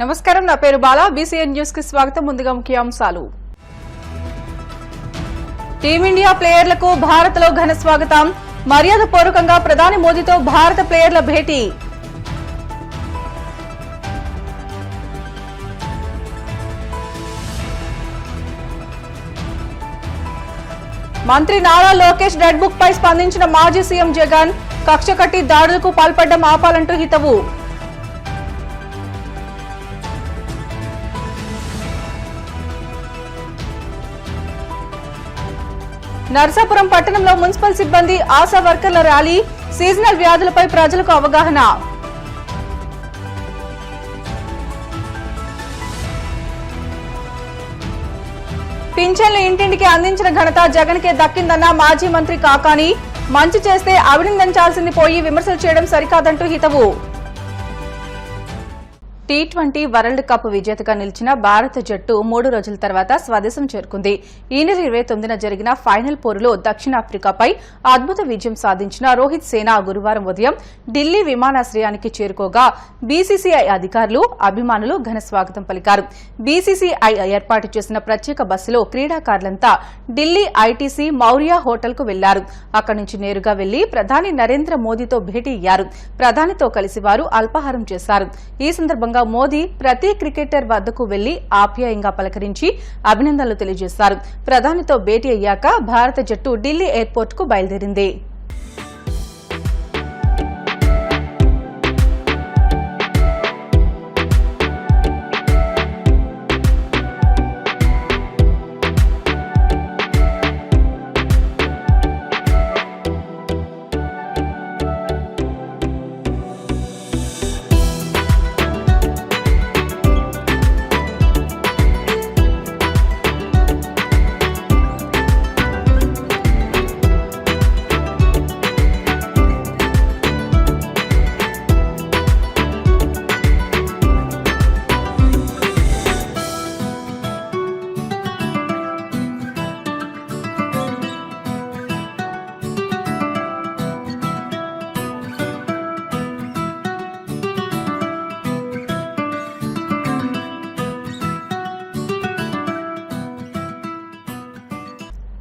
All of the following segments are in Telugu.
నమస్కారం, నా పేరు బాలా. బీసీఎన్ న్యూస్ కి స్వాగతం. ముందుగా ముఖ్యాంశాలు. టీమిండియా ప్లేయర్లకు భారత్ లో ఘన స్వాగతం. మర్యాదపూర్వకంగా ప్రధాని మోదీతో భారత ప్లేయర్ల భేటీ. మంత్రి నారా లోకేష్ రెడ్ బుక్ పై స్పందించిన మాజీ సీఎం జగన్, కక్ష కట్టి దాడులకు పాల్పడ్డం ఆపాలంటూ హితవు. నర్సాపురం పట్టణంలో మున్సిపల్ సిబ్బంది, ఆశా వర్కర్ల ర్యాలీ. సీజనల్ వ్యాధులపై ప్రజలకు అవగాహన. పింఛన్లు ఇంటింటికి అందించిన ఘనత జగన్కే దక్కిందన్న మాజీ మంత్రి కాకాని. మంచి చేస్తే అభినందించాల్సింది పోయి విమర్శలు చేయడం సరికాదంటూ హితవు. టీ20 వరల్డ్ కప్ విజేతగా నిలిచిన భారత జట్టు 3 రోజుల తర్వాత స్వదేశం చేరుకుంది. ఈ నెల 29న జరిగిన ఫైనల్ పోరులో దక్షిణాఫ్రికాపై అద్భుత విజయం సాధించిన రోహిత్ సేన గురువారం ఉదయం ఢిల్లీ విమానాశ్రయానికి చేరుకోగా బీసీసీఐ అధికారులు, అభిమానులు ఘన స్వాగతం పలికారు. బీసీసీఐ ఏర్పాటు చేసిన ప్రత్యేక బస్సులో క్రీడాకారులంతా ఢిల్లీ ఐటీసీ మౌర్య హోటల్ కు వెళ్లారు. అక్కడి నుంచి నేరుగా వెళ్లి ప్రధాని నరేంద్ర మోదీతో భేటీ అయ్యారు. ప్రధానితో కలిసి వారు అల్పాహారం చేశారు. ఈ సందర్భంగా మోదీ ప్రతి క్రికెటర్ వద్దకు వెళ్లి ఆప్యాయంగా పలకరించి అభినందనలు తెలియజేశారు. ప్రధానితో భేటీ అయ్యాక భారత జట్టు ఢిల్లీ ఎయిర్పోర్ట్ కు బయలుదేరింది.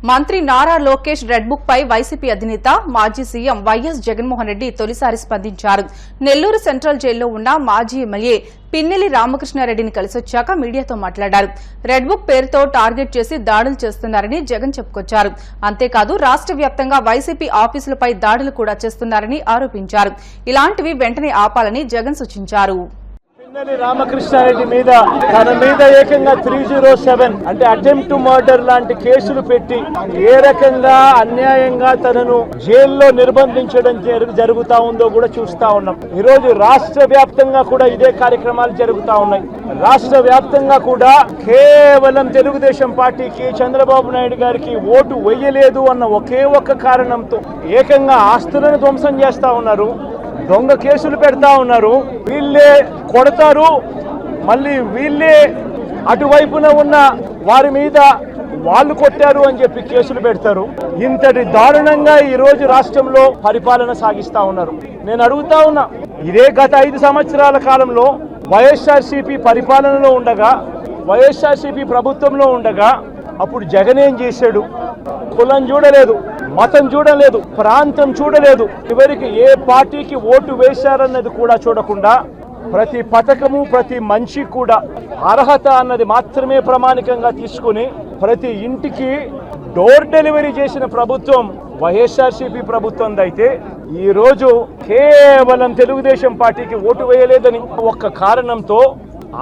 మంత్రి నారా లోకేష్ రెడ్ బుక్ పై వైసీపీ అధినేత, మాజీ సీఎం వైఎస్ జగన్మోహన్ రెడ్డి తొలిసారి స్పందించారు. నెల్లూరు సెంట్రల్ జైల్లో ఉన్న మాజీ ఎమ్మెల్యే పిన్నెల్లి రామకృష్ణారెడ్డిని కలిసొచ్చాక మీడియాతో మాట్లాడారు. రెడ్ బుక్ పేరుతో టార్గెట్ చేసి దాడులు చేస్తున్నారని జగన్ చెప్పుకొచ్చారు. అంతేకాదు రాష్ట్ర వ్యాప్తంగా వైసీపీ ఆఫీసులపై దాడులు కూడా చేస్తున్నారని ఆరోపించారు. ఇలాంటివి వెంటనే ఆపాలని జగన్ సూచించారు. పిన్నెల్లి రామకృష్ణారెడ్డి మీద తన మీద ఏకంగా 307 అంటే అటెంప్ట్ టు మర్డర్ లాంటి కేసులు పెట్టి ఏ రకంగా అన్యాయంగా తనను జైల్లో నిర్బంధించడం జరుగుతా ఉందో కూడా చూస్తా ఉన్నాం. ఈరోజు రాష్ట్ర వ్యాప్తంగా కూడా ఇదే కార్యక్రమాలు జరుగుతా ఉన్నాయి. రాష్ట్ర వ్యాప్తంగా కూడా కేవలం తెలుగుదేశం పార్టీకి, చంద్రబాబు నాయుడు గారికి ఓటు వేయలేదు అన్న ఒకే ఒక్క కారణంతో ఏకంగా ఆస్తులను ధ్వంసం చేస్తా ఉన్నారు, దొంగ కేసులు పెడతా ఉన్నారు. వీళ్ళే కొడతారు, మళ్ళీ వీళ్ళే అటువైపున ఉన్న వారి మీద వాళ్ళు కొట్టారు అని చెప్పి కేసులు పెడతారు. ఇంతటి దారుణంగా ఈ రోజు రాష్ట్రంలో పరిపాలన సాగిస్తా ఉన్నారు. నేను అడుగుతా ఉన్నా, ఇదే గత 5 సంవత్సరాల కాలంలో వైఎస్ఆర్సీపీ పరిపాలనలో ఉండగా, వైఎస్ఆర్సీపీ ప్రభుత్వంలో ఉండగా అప్పుడు జగన్ ఏం చేశాడు? కులం చూడలేదు, మతం చూడలేదు, ప్రాంతం చూడలేదు, చివరికి ఏ పార్టీకి ఓటు వేశారన్నది కూడా చూడకుండా ప్రతి పథకము, ప్రతి మనిషి కూడా అర్హత అన్నది మాత్రమే ప్రామాణికంగా తీసుకుని ప్రతి ఇంటికి డోర్ డెలివరీ చేసిన ప్రభుత్వం వైఎస్ఆర్సీపీ ప్రభుత్వం అయితే ఈ రోజు కేవలం తెలుగుదేశం పార్టీకి ఓటు వేయలేదని ఒక్క కారణంతో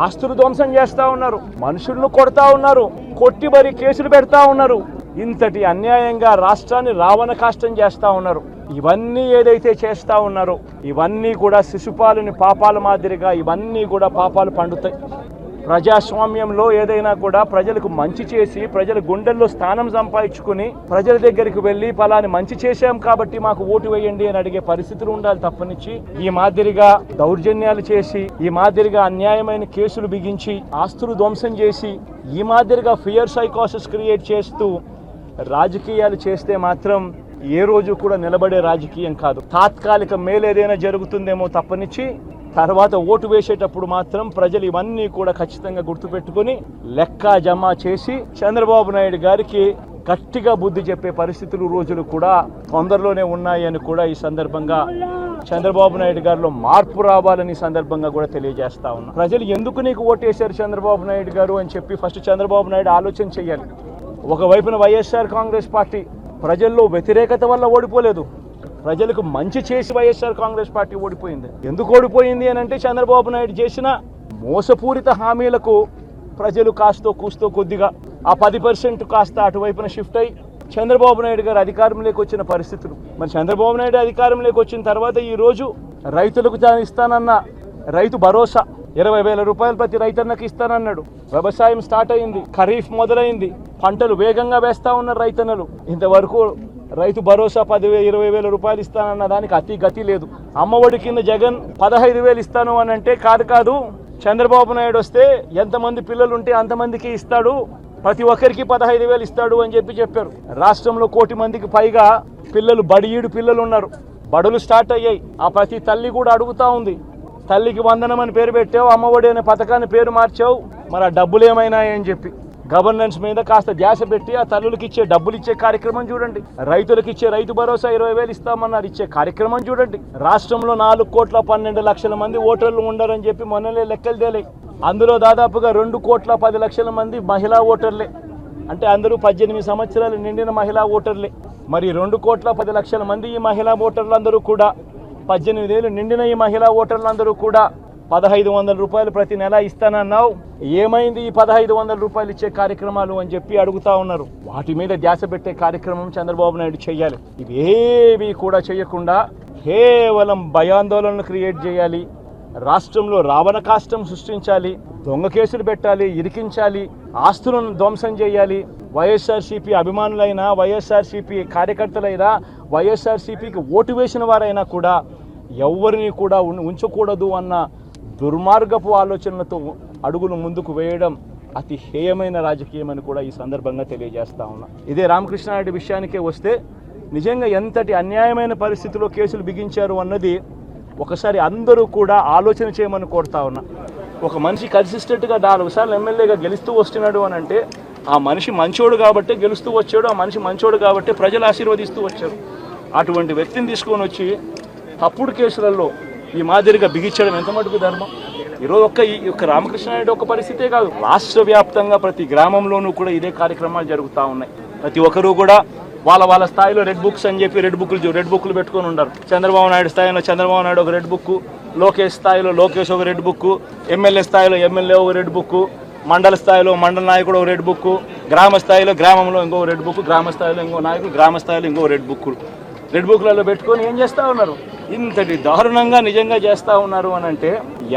ఆస్తులు ధ్వంసం చేస్తా ఉన్నారు, మనుషులను కొడతా ఉన్నారు, కొట్టి మరి కేసులు పెడతా ఉన్నారు. ఇంతటి అన్యాయంగా రాష్ట్రాన్ని రావణ కాష్టం చేస్తా ఉన్నారు. ఇవన్నీ ఏదైతే చేస్తా ఉన్నారో ఇవన్నీ కూడా శిశుపాలుని పాపాల మాదిరిగా ఇవన్నీ కూడా పాపాలు పండుతాయి. ప్రజాస్వామ్యంలో ఏదైనా కూడా ప్రజలకు మంచి చేసి ప్రజల గుండెల్లో స్థానం సంపాదించుకుని ప్రజల దగ్గరికి వెళ్ళి ఫలాని మంచి చేశాం కాబట్టి మాకు ఓటు వేయండి అని అడిగే పరిస్థితులు ఉండాలి తప్పనిచ్చి ఈ మాదిరిగా దౌర్జన్యాలు చేసి, ఈ మాదిరిగా అన్యాయమైన కేసులు బిగించి, ఆస్తులు ధ్వంసం చేసి, ఈ మాదిరిగా ఫియర్ సైకోసిస్ క్రియేట్ చేస్తూ రాజకీయాలు చేస్తే మాత్రం ఏ రోజు కూడా నిలబడే రాజకీయం కాదు. తాత్కాలిక మేలు ఏదైనా జరుగుతుందేమో తప్పనిచ్చి తర్వాత ఓటు వేసేటప్పుడు మాత్రం ప్రజలు ఇవన్నీ కూడా ఖచ్చితంగా గుర్తుపెట్టుకుని లెక్క జమ చేసి చంద్రబాబు నాయుడు గారికి గట్టిగా బుద్ధి చెప్పే పరిస్థితులు రోజులు కూడా తొందరలోనే ఉన్నాయని కూడా ఈ సందర్భంగా చంద్రబాబు నాయుడు గారిలో మార్పు రావాలని సందర్భంగా కూడా తెలియజేస్తా ఉన్నా. ప్రజలు ఎందుకు నీకు ఓటేశారు చంద్రబాబు నాయుడు గారు అని చెప్పి ఫస్ట్ చంద్రబాబు నాయుడు ఆలోచన చేయాలి. ఒకవైపున వైఎస్ఆర్ కాంగ్రెస్ పార్టీ ప్రజల్లో వ్యతిరేకత వల్ల ఓడిపోలేదు, ప్రజలకు మంచి చేసి వైఎస్ఆర్ కాంగ్రెస్ పార్టీ ఓడిపోయింది. ఎందుకు ఓడిపోయింది అని అంటే చంద్రబాబు నాయుడు చేసిన మోసపూరిత హామీలకు ప్రజలు కాస్తో కూస్తో కొద్దిగా ఆ 10% కాస్త అటువైపున షిఫ్ట్ అయ్యి చంద్రబాబు నాయుడు గారు అధికారంలోకి వచ్చిన పరిస్థితులు. మరి చంద్రబాబు నాయుడు అధికారంలోకి వచ్చిన తర్వాత ఈరోజు రైతులకు ఇస్తానన్న రైతు భరోసా 20,000 రూపాయలు ప్రతి రైతన్నకి ఇస్తానన్నాడు. వ్యవసాయం స్టార్ట్ అయింది, ఖరీఫ్ మొదలైంది, పంటలు వేగంగా వేస్తా ఉన్నారు రైతన్నలు. ఇంతవరకు రైతు భరోసా 10,000-20,000 రూపాయలు ఇస్తానన్న దానికి అతి గతి లేదు. అమ్మఒడి కింద జగన్ 15,000 ఇస్తాను అని అంటే కాదు చంద్రబాబు నాయుడు వస్తే ఎంతమంది పిల్లలు ఉంటే అంతమందికి ఇస్తాడు, ప్రతి ఒక్కరికి 15,000 ఇస్తాడు అని చెప్పారు. రాష్ట్రంలో 1 కోటి మందికి పైగా పిల్లలు బడియీడు పిల్లలు ఉన్నారు, బడులు స్టార్ట్ అయ్యాయి. ఆ ప్రతి తల్లి కూడా అడుగుతా ఉంది, తల్లికి వందనం అని పేరు పెట్టావు, అమ్మఒడి అనే పథకాన్ని పేరు మార్చావు, మరి ఆ డబ్బులు ఏమైనాయని చెప్పి గవర్నెన్స్ మీద కాస్త ధ్యాస పెట్టి ఆ తల్లులకు ఇచ్చే డబ్బులు ఇచ్చే కార్యక్రమం చూడండి. రైతులకు ఇచ్చే రైతు భరోసా 20,000 ఇస్తామన్నారు, ఇచ్చే కార్యక్రమం చూడండి. రాష్ట్రంలో 4,12,00,000 మంది ఓటర్లు ఉండరని చెప్పి మొన్నలే లెక్కలు తేలాయి. అందులో దాదాపుగా 2,10,00,000 మంది మహిళా ఓటర్లే, అంటే అందరూ 18 సంవత్సరాలు నిండిన మహిళా ఓటర్లే. మరి 2,10,00,000 మంది ఈ మహిళా ఓటర్లందరూ కూడా 18 ఏళ్ళు నిండిన ఈ మహిళా ఓటర్లందరూ కూడా 1,500 రూపాయలు ప్రతి నెల ఇస్తానన్నావు, ఏమైంది ఈ 1,500 రూపాయలు ఇచ్చే కార్యక్రమాలు అని చెప్పి అడుగుతా ఉన్నారు. వాటి మీద ధ్యాస పెట్టే కార్యక్రమం చంద్రబాబు నాయుడు చేయాలి. ఇవేవి కూడా చేయకుండా కేవలం భయాందోళనలు క్రియేట్ చేయాలి, రాష్ట్రంలో రావణ కాష్టం సృష్టించాలి, దొంగ కేసులు పెట్టాలి, ఇరికించాలి, ఆస్తులను ధ్వంసం చేయాలి. వైఎస్ఆర్సీపీ అభిమానులైనా, వైఎస్ఆర్సీపీ కార్యకర్తలైనా, వైఎస్ఆర్సీపీకి ఓటు వేసిన వారైనా కూడా ఎవరిని కూడా ఉంచకూడదు అన్న దుర్మార్గపు ఆలోచనలతో అడుగులు ముందుకు వేయడం అతి హేయమైన రాజకీయం అని కూడా ఈ సందర్భంగా తెలియజేస్తా ఉన్నా. ఇదే రామకృష్ణారెడ్డి విషయానికే వస్తే నిజంగా ఎంతటి అన్యాయమైన పరిస్థితిలో కేసులు బిగించారు అన్నది ఒకసారి అందరూ కూడా ఆలోచన చేయమని కోరుతా ఉన్నా. ఒక మనిషి కన్సిస్టెంట్గా 4 సార్లు ఎమ్మెల్యేగా గెలుస్తూ వస్తున్నాడు అని అంటే ఆ మనిషి మంచోడు కాబట్టి గెలుస్తూ వచ్చాడు, ఆ మనిషి మంచోడు కాబట్టి ప్రజలు ఆశీర్వదిస్తూ వచ్చారు. అటువంటి వ్యక్తిని తీసుకొని వచ్చి తప్పుడు కేసులలో ఈ మాదిరిగా బిగించడం ఎంత మటుకు ధర్మం? ఈరోజు ఈ రామకృష్ణారెడ్డి ఒక పరిస్థితే కాదు, రాష్ట్ర వ్యాప్తంగా ప్రతి గ్రామంలోనూ కూడా ఇదే కార్యక్రమాలు జరుగుతూ ఉన్నాయి. ప్రతి ఒక్కరూ కూడా వాళ్ళ స్థాయిలో రెడ్ బుక్స్ అని చెప్పి రెడ్ బుక్లు పెట్టుకొని ఉంటారు. చంద్రబాబు నాయుడు స్థాయిలో చంద్రబాబు నాయుడు ఒక రెడ్ బుక్, లోకేష్ స్థాయిలో లోకేష్ ఒక రెడ్ బుక్, ఎమ్మెల్యే స్థాయిలో ఎమ్మెల్యే ఒక రెడ్ బుక్, మండల స్థాయిలో మండల నాయకుడు ఒక రెడ్ బుక్, గ్రామ స్థాయిలో గ్రామంలో ఇంకో రెడ్ బుక్, గ్రామ స్థాయిలో ఇంకో నాయకుడు గ్రామ స్థాయిలో ఇంకో రెడ్ బుక్లలో పెట్టుకొని ఏం చేస్తూ ఉన్నారు? ఇంతటి దారుణంగా నిజంగా చేస్తూ ఉన్నారు అని అంటే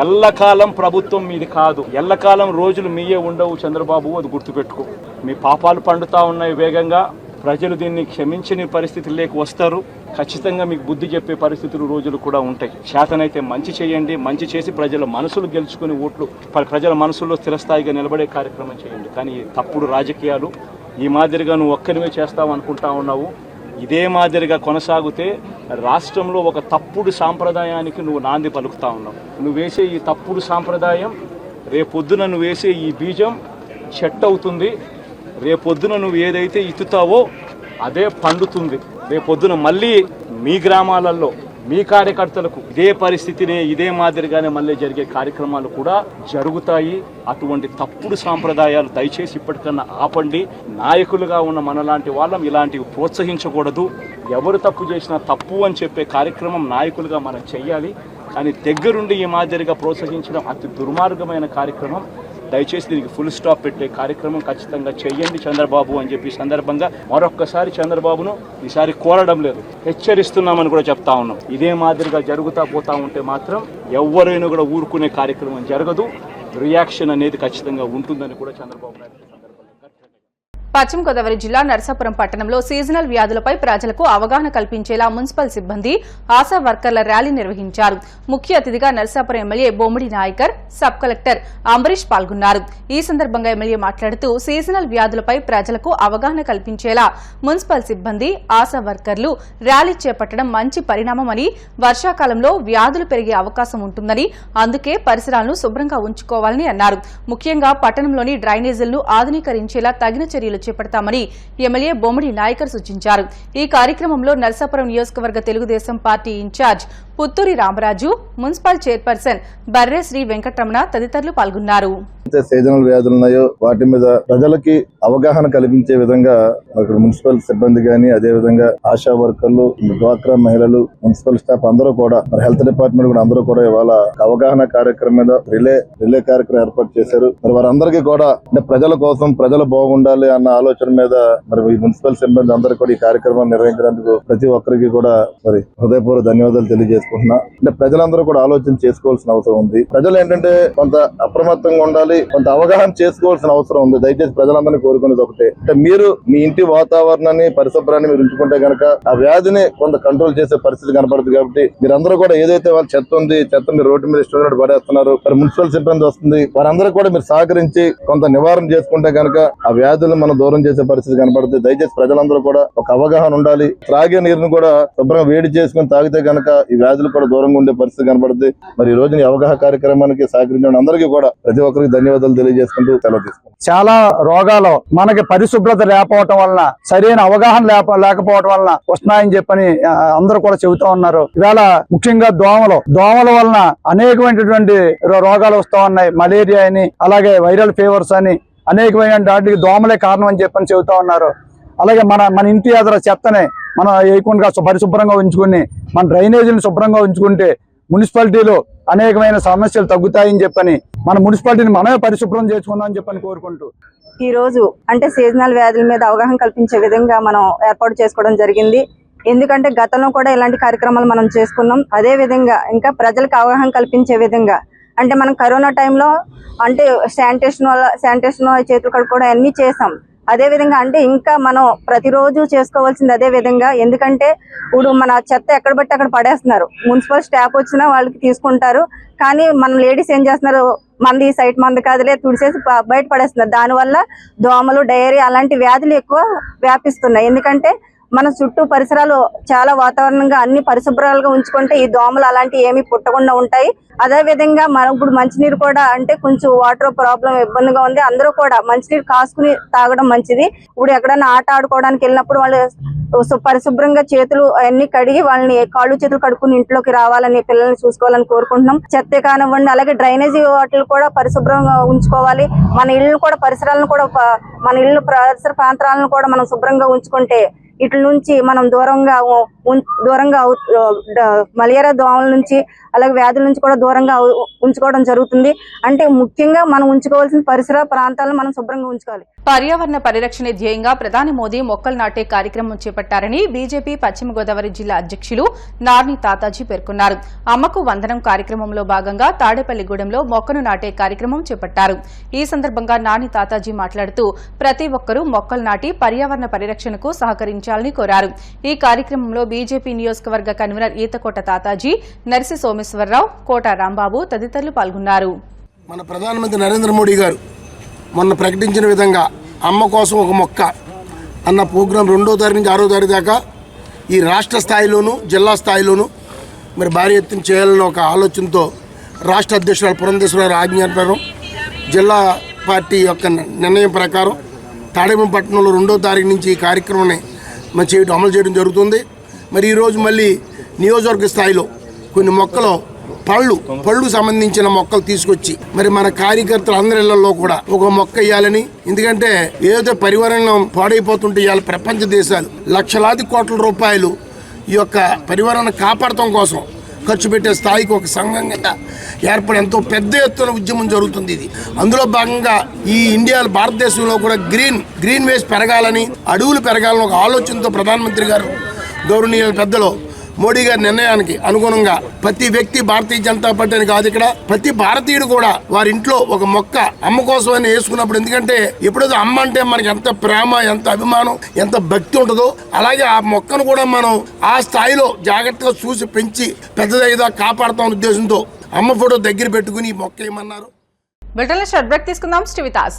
ఎల్లకాలం ప్రభుత్వం మీది కాదు, ఎల్లకాలం రోజులు మీయే ఉండవు చంద్రబాబు, అది గుర్తుపెట్టుకో. మీ పాపాలు పండుతూ ఉన్నాయి వేగంగా, ప్రజలు దీన్ని క్షమించని పరిస్థితుల్లోకి వస్తారు. ఖచ్చితంగా మీకు బుద్ధి చెప్పే పరిస్థితులు రోజులు కూడా ఉంటాయి. శాతనైతే మంచి చేయండి, మంచి చేసి ప్రజల మనసులు గెలుచుకుని ఓట్లు ప్రజల మనసుల్లో స్థిరస్థాయిగా నిలబడే కార్యక్రమం చేయండి. కానీ తప్పుడు రాజకీయాలు ఈ మాదిరిగా నువ్వు ఒక్కరివే చేస్తావు అనుకుంటా ఉన్నావు. ఇదే మాదిరిగా కొనసాగితే రాష్ట్రంలో ఒక తప్పుడు సాంప్రదాయానికి నువ్వు నాంది పలుకుతా ఉన్నావు. నువ్వు వేసే ఈ తప్పుడు సాంప్రదాయం రేపొద్దున నువ్వు వేసే ఈ బీజం చెట్టు అవుతుంది. రేపొద్దున నువ్వు ఏదైతే ఇత్తుతావో అదే పండుతుంది. రేపొద్దున మళ్ళీ మీ గ్రామాలలో మీ కార్యకర్తలకు ఇదే పరిస్థితినే ఇదే మాదిరిగానే మళ్ళీ జరిగే కార్యక్రమాలు కూడా జరుగుతాయి. అటువంటి తప్పుడు సాంప్రదాయాలు దయచేసి ఇప్పటికన్నా ఆపండి. నాయకులుగా ఉన్న మనలాంటి వాళ్ళం ఇలాంటివి ప్రోత్సహించకూడదు. ఎవరు తప్పు చేసినా తప్పు అని చెప్పే కార్యక్రమం నాయకులుగా మనం చెయ్యాలి. కానీ దగ్గరుండి ఈ మాదిరిగా ప్రోత్సహించడం అతి దుర్మార్గమైన కార్యక్రమం. దయచేసి దీనికి ఫుల్ స్టాప్ పెట్టే కార్యక్రమం ఖచ్చితంగా చెయ్యండి చంద్రబాబు అని చెప్పి సందర్భంగా మరొక్కసారి చంద్రబాబును ఈసారి కోరడం లేదు, హెచ్చరిస్తున్నామని కూడా చెప్తా ఉన్నాం. ఇదే మాదిరిగా జరుగుతా పోతా ఉంటే మాత్రం ఎవరైనా కూడా ఊరుకునే కార్యక్రమం జరగదు. రియాక్షన్ అనేది ఖచ్చితంగా ఉంటుందని కూడా చంద్రబాబు నాయుడు పశ్చిమ గోదావరి జిల్లా నరసాపురం పట్టణంలో సీజనల్ వ్యాధులపై ప్రజలకు అవగాహన కల్పించేలా మున్సిపల్ సిబ్బంది ఆశా వర్కర్ల ర్యాలీ నిర్వహించారు. ముఖ్య అతిథిగా నరసాపురం ఎమ్మెల్యే బొమ్మిడి నాయకర్, సబ్ కలెక్టర్ అంబరీష్ పాల్గొన్నారు. ఈ సందర్భంగా ఎమ్మెల్యే మాట్లాడుతూ సీజనల్ వ్యాధులపై ప్రజలకు అవగాహన కల్పించేలా మున్సిపల్ సిబ్బంది, ఆశా వర్కర్లు ర్యాలీ చేపట్టడం మంచి పరిణామమని, వర్షాకాలంలో వ్యాధులు పెరిగే అవకాశం ఉంటుందని, అందుకే పరిసరాలను శుభ్రంగా ఉంచుకోవాలని అన్నారు. ముఖ్యంగా పట్టణంలోని డ్రైనేజీలను ఆధునీకరించేలా తగిన చర్యలు చేపడతామని ఎమ్మెల్యే బొమ్మిడి నాయకర్ సూచించారు. ఈ కార్యక్రమంలో నరసాపురం నియోజకవర్గ Telugu Desam party incharge Putturi Ramaraju, municipal chairperson Barre Shri Venkataramana తదితరులు పాల్గొన్నారు. సీజనల్ వ్యాధులు ఉన్నాయో వాటి మీద ప్రజలకి అవగాహన కల్పించే విధంగా మున్సిపల్ సిబ్బంది గాని, అదే విధంగా ఆశా వర్కర్లు, డ్వాక్రా మహిళలు, మున్సిపల్ స్టాఫ్ అందరూ కూడా, హెల్త్ డిపార్ట్మెంట్ కూడా అందరూ కూడా ఇవాళ అవగాహన కార్యక్రమం మీద రిలే కార్యక్రమం ఏర్పాటు చేశారు. మరి వారందరికీ కూడా అంటే ప్రజల కోసం, ప్రజలు బాగుండాలి అన్న ఆలోచన మీద మరి ఈ మున్సిపల్ సిబ్బంది అందరూ కూడా ఈ కార్యక్రమం నిర్వహించినందుకు ప్రతి ఒక్కరికి కూడా మరి హృదయపూర్వక ధన్యవాదాలు తెలియజేసుకుంటున్నా. అంటే ప్రజలందరూ కూడా ఆలోచన చేసుకోవాల్సిన అవసరం ఉంది. ప్రజలు ఏంటంటే కొంత అప్రమత్తంగా ఉండాలి, కొంత అవగాహన చేసుకోవాల్సిన అవసరం ఉంది. దయచేసి ప్రజలందరినీ కోరుకునేది ఒకటే, అంటే మీరు మీ ఇంటి వాతావరణాన్ని, పరిశుభ్రాన్ని మీరు ఉంచుకుంటే కనుక ఆ వ్యాధిని కొంత కంట్రోల్ చేసే పరిస్థితి కనపడుతుంది. కాబట్టి మీరందరూ కూడా ఏదైతే వాళ్ళ చెత్త ఉంది, చెత్త మీరు రోడ్డు మీద ఇష్టం పడేస్తున్నారు, మరి మున్సిపల్ సిబ్బంది వస్తుంది, వారందరూ కూడా మీరు సహకరించి కొంత నివారణ చేసుకుంటే కనుక ఆ వ్యాధులను మనం దూరం చేసే పరిస్థితి కనపడుతుంది. దయచేసి ప్రజలందరూ కూడా ఒక అవగాహన ఉండాలి. త్రాగే నీరును కూడా శుభ్రంగా వేడి చేసుకుని తాగితే కనుక ఈ వ్యాధులు కూడా దూరంగా ఉండే పరిస్థితి కనపడుతుంది. మరి ఈ రోజు ఈ అవగాహన కార్యక్రమానికి సహకరించిన అందరికీ కూడా ప్రతి ఒక్కరికి ధన్యవాదాలు తెలియజేసుకుంటూ సెలవు తీసుకుంటాం. చాలా రోగాలు మనకి పరిశుభ్రత లేకపోవటం వలన, సరైన అవగాహన లేకపోవటం వలన వస్తున్నాయని చెప్పని అందరూ కూడా చెబుతూ ఉన్నారు. ఇవాళ ముఖ్యంగా దోమల వలన అనేకమైనటువంటి రోగాలు వస్తూ ఉన్నాయి. మలేరియా అని, అలాగే వైరల్ ఫీవర్స్ అని, అనేకమైన వాటికి దోమలే కారణం అని చెప్పని చెబుతా ఉన్నారు. అలాగే మన ఇంటి ఎదుర చెత్తని మనం వేయకుండా పరిశుభ్రంగా ఉంచుకుని, మన డ్రైనేజీని శుభ్రంగా ఉంచుకుంటే మున్సిపాలిటీలో అనేకమైన సమస్యలు తగ్గుతాయని చెప్పని, మన మున్సిపాలిటీని మనమే పరిశుభ్రం చేసుకుందామని చెప్పని కోరుకుంటూ ఈ రోజు అంటే సీజనల్ వ్యాధుల మీద అవగాహన కల్పించే విధంగా మనం ఏర్పాటు చేసుకోవడం జరిగింది. ఎందుకంటే గతంలో కూడా ఇలాంటి కార్యక్రమాలు మనం చేసుకున్నాం. అదే విధంగా ఇంకా ప్రజలకు అవగాహన కల్పించే విధంగా, అంటే మనం కరోనా టైంలో అంటే శానిటేషన్ చేతులు కడుక్కోవడం అన్నీ చేసాం. అదే విధంగా అంటే ఇంకా మనం ప్రతిరోజు చేసుకోవాల్సింది అదే విధంగా. ఎందుకంటే ఇప్పుడు మన చెత్త ఎక్కడ బట్టి అక్కడ పడేస్తున్నారు. మున్సిపల్ స్టాఫ్ వచ్చినా వాళ్ళకి తీసుకుంటారు, కానీ మన లేడీస్ ఏం చేస్తున్నారు, మంది సైట్ మంది కాదులే తుడిసేసి బయట పడేస్తున్నారు. దానివల్ల దోమలు, డయేరియా అలాంటి వ్యాధులు ఎక్కువ వ్యాపిస్తున్నాయి. ఎందుకంటే మన చుట్టూ పరిసరాలు చాలా వాతావరణంగా అన్ని పరిశుభ్రాలుగా ఉంచుకుంటే ఈ దోమలు అలాంటివి ఏమీ పుట్టకుండా ఉంటాయి. అదే విధంగా మనం ఇప్పుడు మంచినీరు కూడా అంటే కొంచెం వాటర్ ప్రాబ్లం ఇబ్బందిగా ఉంది. అందరూ కూడా మంచినీరు కాసుకుని తాగడం మంచిది. ఇప్పుడు ఎక్కడైనా ఆట ఆడుకోవడానికి వెళ్ళినప్పుడు వాళ్ళు పరిశుభ్రంగా చేతులు అన్ని కడిగి వాళ్ళని కాళ్ళు చేతులు కడుక్కుని ఇంట్లోకి రావాలని, పిల్లల్ని చూసుకోవాలని కోరుకుంటున్నాం. చెత్త కానివ్వండి, అలాగే డ్రైనేజీ వాటిని కూడా పరిశుభ్రంగా ఉంచుకోవాలి. మన ఇళ్ళు కూడా పరిసరాలను కూడా, మన ఇళ్ళు పరిసర ప్రాంతాలను కూడా మనం శుభ్రంగా ఉంచుకుంటే ఇట్ల నుంచి మనం దూరంగా మలేరియా దోమల నుంచి, అలాగే వ్యాధుల నుంచి కూడా దూరంగా ఉంచుకోవడం జరుగుతుంది. అంటే ముఖ్యంగా మనం ఉంచుకోవాల్సిన పరిసర ప్రాంతాలను మనం శుభ్రంగా ఉంచుకోవాలి. పర్యావరణ పరిరక్షణ ధ్యేయంగా ప్రధాని మోదీ మొక్కలు నాటే కార్యక్రమం చేపట్టారని బీజేపీ పశ్చిమ గోదావరి జిల్లా అధ్యక్షులు నార్ని తాతాజీ పేర్కొన్నారు. అమ్మకు వందనం కార్యక్రమంలో భాగంగా తాడేపల్లిగూడెంలో మొక్కను నాటే కార్యక్రమం చేపట్టారు. ఈ సందర్భంగా నార్ని తాతాజీ మాట్లాడుతూ ప్రతి ఒక్కరూ మొక్కలు నాటి పర్యావరణ పరిరక్షణకు సహకరించాలని కోరారు. ఈ కార్యక్రమంలో బీజేపీ నియోజకవర్గ కన్వీనర్ ఈతకోట తాతాజీ, నర్సి సోమేశ్వరరావు, కోట రాంబాబు తదితరులు పాల్గొన్నారు. మన ప్రధానమంత్రి నరేంద్ర మోడీ గారు మొన్న ప్రకటించిన విధంగా అమ్మ కోసం ఒక మొక్క అన్న ప్రోగ్రాం 2వ తారీఖు నుంచి 6వ తారీఖు దాకా ఈ రాష్ట్ర స్థాయిలోనూ జిల్లా స్థాయిలోనూ మరి భారీ ఎత్తున చేయాలని ఒక ఆలోచనతో రాష్ట్ర అధ్యక్షురాలు పురంధేశ్వరరావు ఆజ్ఞాపరం, జిల్లా పార్టీ యొక్క నిర్ణయం ప్రకారం తాడేపల్లిపట్నంలో 2వ తారీఖు నుంచి ఈ కార్యక్రమాన్ని మనం అమలు చేయడం జరుగుతుంది. మరి ఈరోజు మళ్ళీ నియోజకవర్గ స్థాయిలో కొన్ని మొక్కలు పళ్ళు సంబంధించిన మొక్కలు తీసుకొచ్చి మరి మన కార్యకర్తలు అందరి ఇళ్లలో కూడా ఒక మొక్క వేయాలని, ఎందుకంటే ఏదైతే పర్యావరణం పాడైపోతుంటే ఇవాళ ప్రపంచ దేశాలు లక్షలాది కోట్ల రూపాయలు ఈ యొక్క పర్యావరణం కాపాడటం కోసం ఖర్చు పెట్టే స్థాయికి ఒక సంఘంగా ఏర్పడి ఎంతో పెద్ద ఎత్తున ఉద్యమం జరుగుతుంది. ఇది అందులో భాగంగా ఈ భారతదేశంలో కూడా గ్రీన్ వేస్ట్ పెరగాలని, అడవులు పెరగాలని ఒక ఆలోచనతో ప్రధానమంత్రి గారు, గౌరవనీయుల పెద్దలు మోడీ గారి నిర్ణయానికి అనుగుణంగా ప్రతి వ్యక్తి భారతీయ జనతా పార్టీ అని కాదు, ఇక్కడ ప్రతి భారతీయుడు కూడా వారి ఇంట్లో ఒక మొక్క అమ్మ కోసం అని వేసుకున్నప్పుడు, ఎందుకంటే ఎప్పుడైతే అమ్మ అంటే మనకి ఎంత ప్రేమ, ఎంత అభిమానం, ఎంత భక్తి ఉంటుందో అలాగే ఆ మొక్కను కూడా మనం ఆ స్థాయిలో జాగ్రత్తగా చూసి పెంచి పెద్దదైదా కాపాడుతాం ఉద్దేశంతో అమ్మ ఫోటో దగ్గర పెట్టుకుని ఈ మొక్క ఏమన్నారు. బ్రిటన్లో షార్ట్ బ్రేక్ తీసుకుందాం. Stay with us.